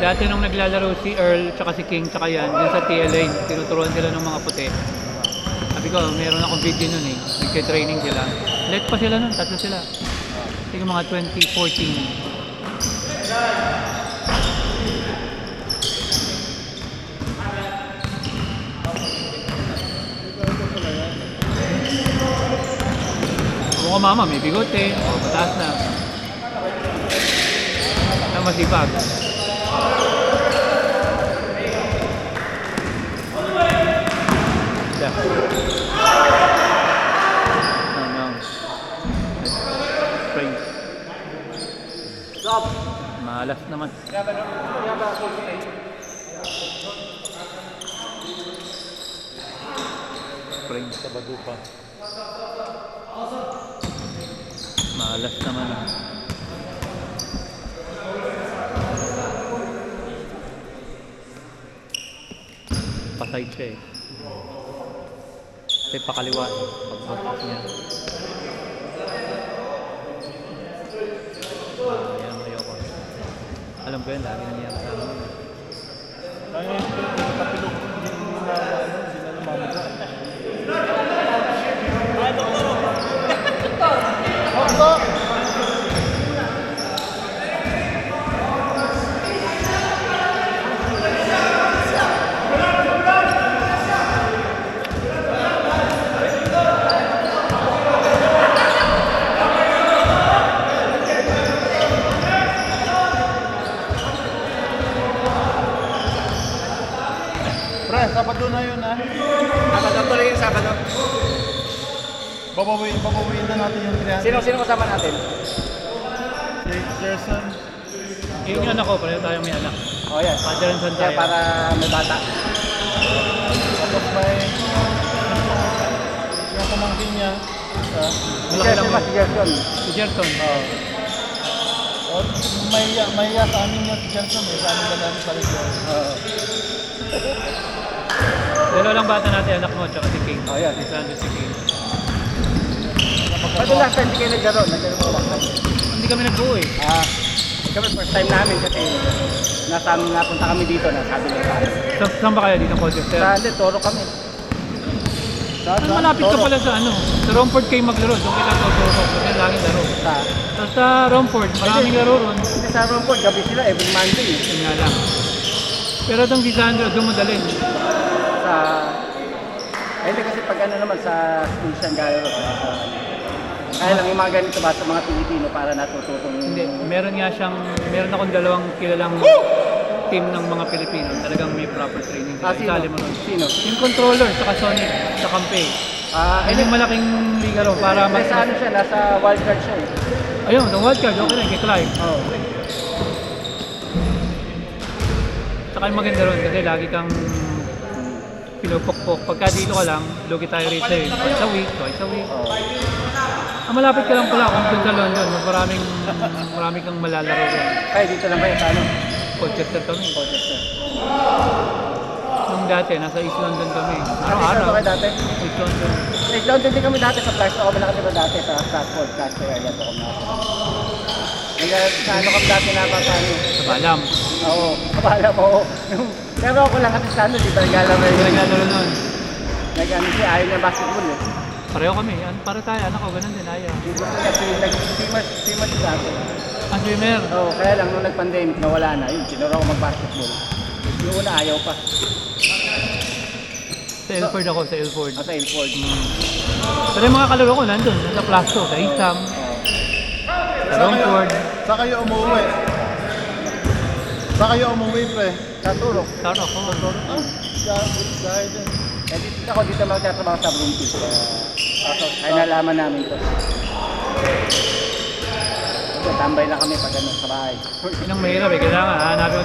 Dati nung naglalaro si Earl, tsaka si King, tsaka yan, dun sa TLA, tinuturuan sila ng mga puti. Sabi ko, meron akong video nun eh. Nagka-training sila. Late pa sila nun, tatlo sila. Sige mga 2014. Ako mama, may bigote. O, mataas na. Ang masipag. Yeah. No. Spring. Stop! Malas naman. Spring sa badupa. Malas naman. Pasay siya eh. Kasi pakaliwa pag-bot niya. Ayan, ayoko. Alam ko yun, lagi nangyari sa amin. Kaya yung kapilok, hindi na lumamaga. Pre, Sabado na yun ha. Sabado tuloy yung Sabado. Babawiin na natin yung 300. Sino kasama natin? Si Gerson. Yun yung anak ko, pareho tayo may anak. Oh, yan. Father and son Kaya tayo. para may bata. Tapos may yung pamangkin niya. Malaki lang Si Gerson. Si Gerson. O, mahiya sa amin niya si Gerson. Sa amin na namin sa region. Dalawa lang bata natin, anak mo, tsaka si King. Oh, yan. Si Sandro, si King. Pwede last time, hindi kayo naglaro. Naglaro ko last time. Hindi kami nag-go eh. Kami first time namin kasi napunta kami dito na sabi nila sa amin. Saan ba kayo dito, Colchester? Hindi, Toro kami. Malapit ka pala sa ano, sa Romford kayo maglaro, doon kita tuturo, doon laging laro. Sa Romford, maraming laro ron. Hindi sa Romford, gabi sila every Monday. Yun nga lang. Pero itong si Sandro, doon madalin. Hindi kasi pag ano naman sa school siya galo. Kaya lang yung mga ganito ba sa mga Pilipino para natututong. Hindi, meron akong dalawang kilalang team ng mga Pilipino. Talagang may proper training. Sino? Isali mo nun. Sino? Yung controller, saka Sonic, sa Campe. Ayun yung malaking liga ron para May sa ano siya, nasa wildcard siya eh. Ayun, the wildcard, okay lang, kay Clive. Oo. Saka yung maganda ron kasi lagi kang pinupukpok. Pagka dito ka lang, lugi tayo rito eh. Once a week, twice a week. Malapit ka lang pala kung doon sa London. Marami kang malalaro ron. Kaya dito lang kayo sa ano? Colchester kami. Colchester. Nung dati, nasa East London kami. Saan Araw-araw. kayo dati? East London. East London din kami dati sa Plashto kami nakatira dati sa Stratford, Plashto area to kami nakatira. Sa ano kami dati napapano? Sa Balam. Oo, kapala mo. Pero ako lang kasi sa ano, di ba naglalaro Hindi yun? naglalaro nun. Nag-ano siya, ayaw niya basketball eh. Pareho kami. Para tayo, anak ko, ganun din. Ayaw. Kasi nag-swimmer siya dati. Ang swimmer. Oo, kaya lang nung nag-pandemic nawala na, yun, sinuro ako mag-basketball. Yung una ayaw pa. Sa Ilford ako, sa Ilford. Sa Ilford. Pero yung mga kalaro ko nandun. Nasa Plasto, sa Isam, sa Romford. Saan kayo umuwi? Saan kayo umuwi, pre? Sa Turok. Taro ako. Dahil dyan. Eh, dito ako dito magtatrabaho sa Bloomfield. Ay nalaman namin to. Tambay lang kami pag ano, sa bahay. Yun ang mahirap eh. Kailangan hanapin